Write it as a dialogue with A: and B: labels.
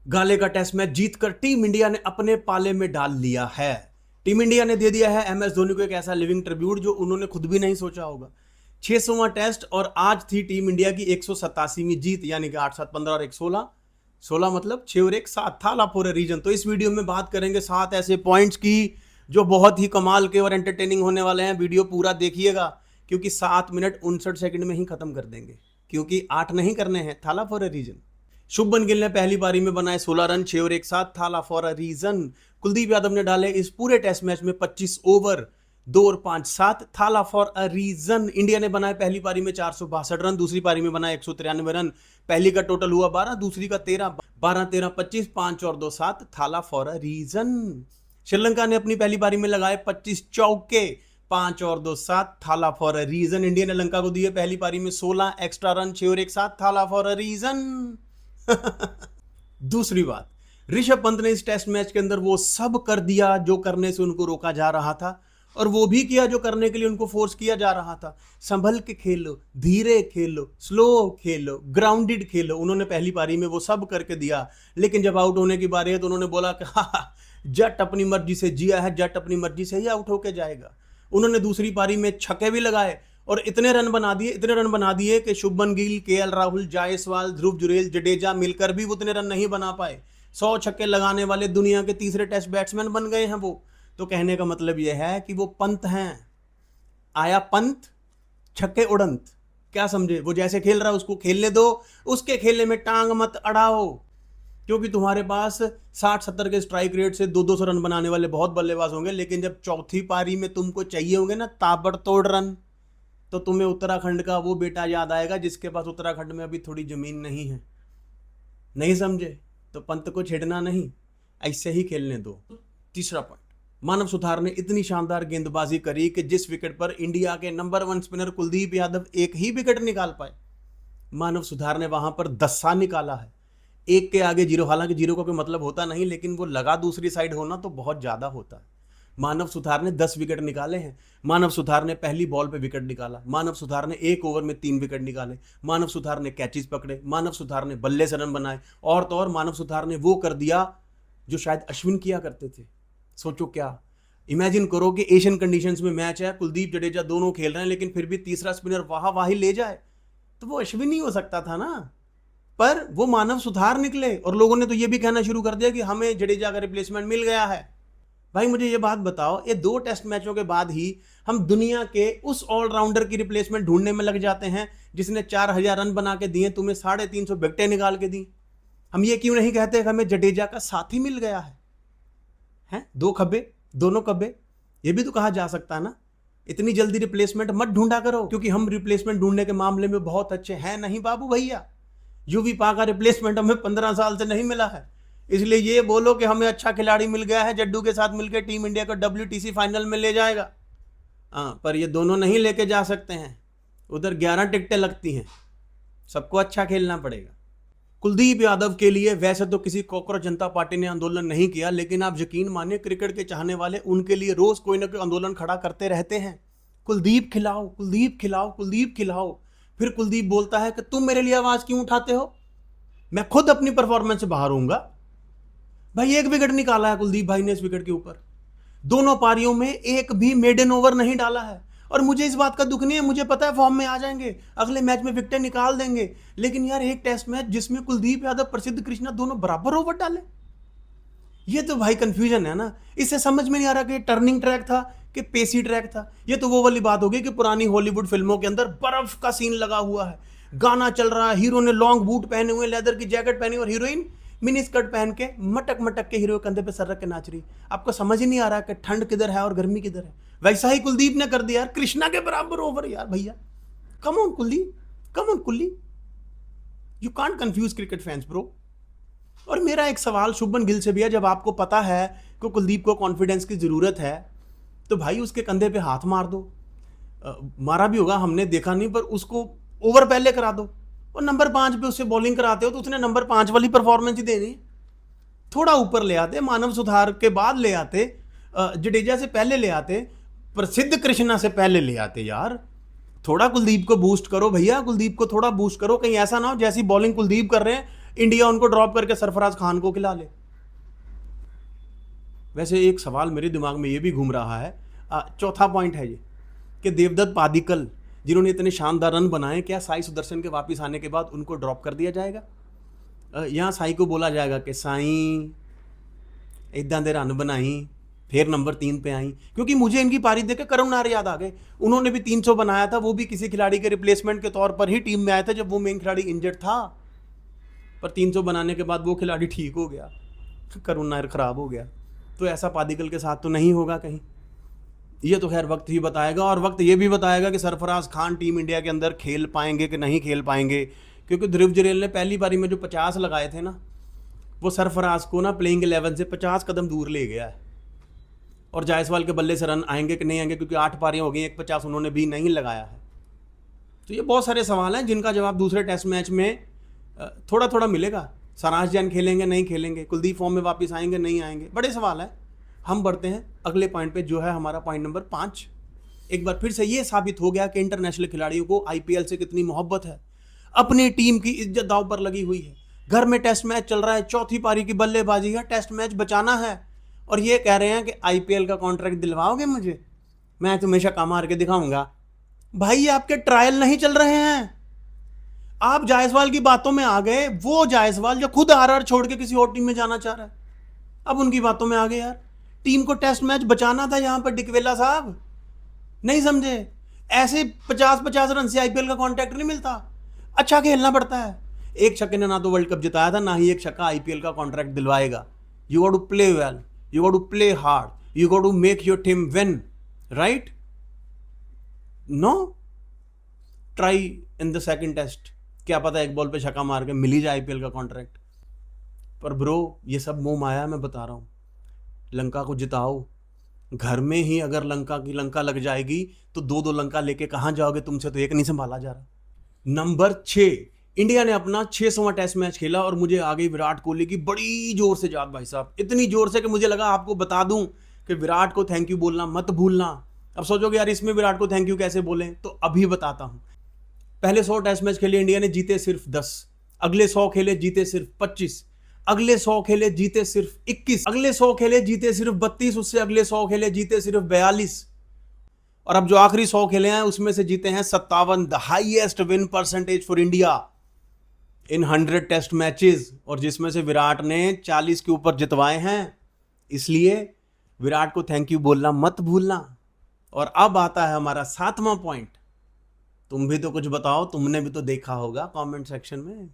A: गाले का test match जीतकर टीम इंडिया ने अपने पाले में डाल लिया है। टीम इंडिया ने दे दिया है एमएस धोनी को एक ऐसा लिविंग ट्रिब्यूट जो उन्होंने खुद भी नहीं सोचा होगा। 600वां टेस्ट और आज थी टीम इंडिया की 187वीं जीत, यानी कि 8 7 15 और 1 16 16 मतलब 6 और 1 7 थाला फॉर अ रीजन। तो इस वीडियो में बात करेंगे 7 ऐसे पॉइंट्स की जो बहुत ही कमाल के और एंटरटेनिंग होने वाले हैं। वीडियो पूरा देखिएगा क्योंकि 7 मिनट 59 सेकंड में ही खत्म कर देंगे, क्योंकि 8 नहीं करने हैं। Thala for a reason. Shubman Gill ने पहली पारी में बनाए 16 रन, 6 और 1 7 Thala for a reason. Kuldeep Yadav ने डाले इस पूरे टेस्ट मैच में 25 ओवर, 2 और 5 7 Thala for a reason. India ने बनाए पहली पारी में 462 रन, दूसरी पारी में बनाए 193 रन। पहली का टोटल हुआ 12, दूसरी का 13, 12 13 25, 5 और 2 7 Thala for a reason. Sri Lanka ने अपनी पहली पारी में लगाए 25 चौके, 5 और 2 7 Thala for a reason. India ने लंका को दिए पहली पारी में 16 एक्स्ट्रा रन, 6 और 1 7 थाला फॉर अ रीजन। दूसरी बात, ऋषभ पंत ने इस टेस्ट मैच के अंदर वो सब कर दिया जो करने से उनको रोका जा रहा था, और वो भी किया जो करने के लिए उनको फोर्स किया जा रहा था। संभल के खेलो, धीरे खेलो, स्लो खेलो, ग्राउंडेड खेलो। उन्होंने पहली पारी में वो सब करके दिया, लेकिन जब आउट होने की बारी है तो उन्होंने बोला कि हाँ, जट अपनी मर्जी से जिया है, जट अपनी मर्जी से ही आउट होके जाएगा। उन्होंने दूसरी पारी में छक्के भी लगाए और इतने रन बना दिए कि शुभमन गिल, केएल राहुल, जायसवाल, ध्रुव जुरेल, जडेजा मिलकर भी उतने रन नहीं बना पाए। 100 छक्के लगाने वाले दुनिया के तीसरे टेस्ट बैट्समैन बन गए हैं वो। तो कहने का मतलब यह है कि वो पंत हैं। आया पंत, छक्के उड़ंत। क्या समझे? वो जैसे खेल रहा है उसको खेलने दो, उसके खेलने में टांग मत अड़ाओ, क्योंकि तुम्हारे पास 60-70 के स्ट्राइक रेट से 200-200 रन बनाने वाले बहुत बल्लेबाज होंगे, लेकिन जब चौथी पारी में तुमको चाहिए होंगे ना ताबड़तोड़ रन, तो तुम्हें उत्तराखंड का वो बेटा याद आएगा जिसके पास उत्तराखंड में अभी थोड़ी जमीन नहीं है। नहीं समझे? तो पंत को छेड़ना नहीं, ऐसे ही खेलने दो। तीसरा पॉइंट, मानव सुथार ने इतनी शानदार गेंदबाजी करी कि जिस विकेट पर इंडिया के नंबर 1 स्पिनर कुलदीप यादव एक ही विकेट निकाल पाए, मानव सुथार ने वहां पर 10 निकाला है। एक के आगे जीरो, हालांकि जीरो का कोई मतलब होता नहीं, लेकिन वो लगा दूसरी साइड होना तो बहुत ज्यादा होता है। मानव सुथार ने 10 विकेट निकाले हैं। मानव सुथार ने पहली बॉल पे विकेट निकाला। मानव सुथार ने 1 ओवर में 3 विकेट निकाले। मानव सुथार ने कैचेस पकड़े। मानव सुथार ने बल्ले से रन बनाए। और तो और मानव सुथार ने वो कर दिया जो शायद अश्विन किया करते थे। सोचो क्या, इमेजिन करो कि एशियन कंडीशंस में मैच है, कुलदीप जडेजा दोनों खेल रहे हैं, लेकिन फिर भी तीसरा स्पिनर वाही ले जाए तो वो अश्विन ही हो सकता था ना। पर वो मानव सुथार निकले, और लोगों ने तो ये भी कहना शुरू कर दिया कि हमें जडेजा का रिप्लेसमेंट मिल गया है। भाई मुझे ये बात बताओ, ये 2 टेस्ट मैचों के बाद ही हम दुनिया के उस ऑलराउंडर की रिप्लेसमेंट ढूंढने में लग जाते हैं जिसने 4000 रन बना के दिए, तुम्हें 350 विकेटें निकाल के दी। हम ये क्यों नहीं कहते कि हमें जडेजा का साथी मिल गया है? 2 खब्बे, दोनों कब्बे, ये भी तो कहा जा सकता है ना। इतनी जल्दी रिप्लेसमेंट मत ढूंढा करो, क्योंकि हम रिप्लेसमेंट ढूंढने के मामले में बहुत अच्छे हैं नहीं बाबू भैया। यूवी पा का रिप्लेसमेंट हमें 15 साल से नहीं मिला है, इसलिए ये बोलो कि हमें अच्छा खिलाड़ी मिल गया है, जड्डू के साथ मिलकर टीम इंडिया को WTC फाइनल में ले जाएगा। पर ये दोनों नहीं लेके जा सकते हैं, उधर 11 टिकटें लगती हैं, सबको अच्छा खेलना पड़ेगा। कुलदीप यादव के लिए वैसे तो किसी कॉकरोच जनता पार्टी ने आंदोलन नहीं किया, लेकिन आप यकीन मानिए क्रिकेट के चाहने वाले उनके लिए रोज कोई ना कोई आंदोलन खड़ा करते रहते हैं। कुलदीप खिलाओ, कुलदीप खिलाओ, कुलदीप खिलाओ। फिर कुलदीप बोलता है कि तुम मेरे लिए आवाज क्यों उठाते हो, मैं खुद अपनी परफॉर्मेंस से बाहर हूंगा। भाई 1 विकेट निकाला है कुलदीप भाई ने इस विकेट के ऊपर। दोनों पारियों में एक भी मेडन ओवर नहीं डाला है, और मुझे इस बात का दुख नहीं है, मुझे पता है फॉर्म में आ जाएंगे, अगले मैच में विकेटें निकाल देंगे। लेकिन यार एक टेस्ट मैच जिसमें कुलदीप यादव, प्रसिद्ध कृष्णा दोनों बराबर ओवर डाले, ये तो भाई कंफ्यूजन है ना। इससे समझ में नहीं आ रहा कि टर्निंग ट्रैक था कि पेसी ट्रैक था। ये तो वो वाली बात होगी कि पुरानी हॉलीवुड फिल्मों के अंदर बर्फ का सीन लगा हुआ है, गाना चल रहा है, हीरो ने लॉन्ग बूट पहने हुए, लेदर की जैकेट पहनी, और हीरोइन मिनी स्कर्ट पहन के मटक मटक के हीरो कंधे पे सर रख के नाच रही। आपको समझ ही नहीं आ रहा कि ठंड किधर है और गर्मी किधर है। वैसा ही कुलदीप ने कर दिया यार, कृष्णा के बराबर ओवर यार भैया। Come on Kuldeep, come on Kulli, you can't confuse cricket fans bro. और मेरा एक सवाल शुभमन गिल से भी है, जब आपको पता है कि कुलदीप को कॉन्फिडेंस की जरूरत है, तो भाई उसके कंधे पे हाथ मार दो। मारा भी होगा, हमने देखा नहीं, पर उसको ओवर पहले करा दो, और नंबर 5 पे उससे बॉलिंग कराते हो तो उसने नंबर 5 वाली परफॉर्मेंस ही देनी। थोड़ा ऊपर ले आते, मानव सुधार के बाद ले आते, जडेजा से पहले ले आते, प्रसिद्ध कृष्णा से पहले ले आते यार। थोड़ा कुलदीप को बूस्ट करो भैया, कुलदीप को थोड़ा बूस्ट करो, कहीं ऐसा ना हो जैसी बॉलिंग कुलदीप कर रहे हैं इंडिया उनको ड्रॉप करके सरफराज खान को खिला ले। वैसे एक सवाल मेरे दिमाग में ये भी घूम रहा है, चौथा पॉइंट है ये कि देवदत्त पादिक्कल जिन्होंने इतने शानदार रन बनाए, क्या साई सुदर्शन के वापस आने के बाद उनको ड्रॉप कर दिया जाएगा? यहाँ साई को बोला जाएगा कि साई इदां दे रन बनाई, फिर नंबर 3 पे आई, क्योंकि मुझे इनकी पारी देख के करुण नायर याद आ गए। उन्होंने भी 300 बनाया था, वो भी किसी खिलाड़ी के रिप्लेसमेंट के तौर पर ही टीम में आया था जब वो मेन खिलाड़ी इंजर्ड था, पर 300 बनाने के बाद वो खिलाड़ी ठीक हो गया, करुण नायर खराब हो गया। तो ऐसा पादिक्कल के साथ तो नहीं होगा कहीं। ये तो खैर वक्त ही बताएगा, और वक्त ये भी बताएगा कि सरफराज खान टीम इंडिया के अंदर खेल पाएंगे कि नहीं खेल पाएंगे, क्योंकि ध्रुव जुरैल ने पहली पारी में जो 50 लगाए थे ना, वो सरफराज को ना प्लेइंग 11 से 50 कदम दूर ले गया है। और जायसवाल के बल्ले से रन आएंगे कि नहीं आएंगे, क्योंकि 8 पारियां हो गई, 150 उन्होंने भी नहीं लगाया है। तो ये बहुत सारे सवाल हैं जिनका जवाब दूसरे टेस्ट मैच में थोड़ा थोड़ा मिलेगा। सरफराज जैन खेलेंगे नहीं खेलेंगे, कुलदीप फॉर्म में वापस आएंगे नहीं आएंगे, बड़े सवाल हैं। हम बढ़ते हैं अगले पॉइंट पे, जो है हमारा पॉइंट नंबर 5। एक बार फिर से ये साबित हो गया कि इंटरनेशनल खिलाड़ियों को आईपीएल से कितनी मोहब्बत है, अपनी टीम की इज्जत दांव पर लगी हुई है। घर में टेस्ट मैच चल रहा है, चौथी पारी की बल्लेबाजी है, टेस्ट मैच बचाना है, और ये कह रहे हैं कि आईपीएल का कॉन्ट्रैक्ट दिलवाओगे मुझे, मैं तुम्हें छक्का मार के दिखाऊंगा। भाई आपके ट्रायल नहीं चल रहे हैं, आप जायसवाल की बातों में आ गए। वो जायसवाल जो खुद आरआर छोड़ के किसी और टीम में जाना चाह रहा है, अब उनकी बातों में आ गए। यार टीम को टेस्ट मैच बचाना था यहां पर, डिकवेला साहब नहीं समझे? ऐसे 50-50 रन से आईपीएल का कॉन्ट्रैक्ट नहीं मिलता, अच्छा खेलना पड़ता है। एक छक्के ने ना तो वर्ल्ड कप जिताया था, ना ही एक छक्का आईपीएल का कॉन्ट्रैक्ट दिलवाएगा। You got to play well, you got to play hard, you got to make your team win, right? No, try in the second test, क्या पता एक बॉल पे छक्का मार के मिल ही जाए आईपीएल का कॉन्ट्रैक्ट। पर ब्रो ये सब मोह माया, मैं बता रहा हूँ। लंका को जिताओ, घर में ही अगर लंका लग जाएगी तो 2-2 लंका लेके कहाँ जाओगे? तुमसे तो एक नहीं संभाला जा रहा। नंबर 6, इंडिया ने अपना 600वां टेस्ट मैच खेला और मुझे आ गई विराट कोहली की बड़ी जोर से याद भाई साहब, इतनी जोर से कि मुझे लगा आपको बता दूं कि विराट को थैंक यू बोलना मत भूलना। अब सोचोगे यार इसमें विराट को थैंक यू कैसे बोलें, तो अभी बताता हूं। पहले 100 टेस्ट मैच खेले इंडिया ने, जीते सिर्फ 10, अगले 100 खेले जीते सिर्फ 25, अगले 100 खेले जीते सिर्फ 21, अगले 100 खेले जीते सिर्फ 32, उससे अगले 100 खेले जीते सिर्फ 42, और अब जो आखिरी 100 खेले हैं उसमें से जीते हैं 57, the highest win percentage for India in 100 test matches, और जिसमें से विराट ने 40 के ऊपर जितवाए हैं। इसलिए विराट को थैंक यू बोलना मत भूलना। और अब आता है हमारा 7वां पॉइंट। तुम भी तो कुछ बताओ, तुमने भी तो देखा होगा कमेंट सेक्शन में।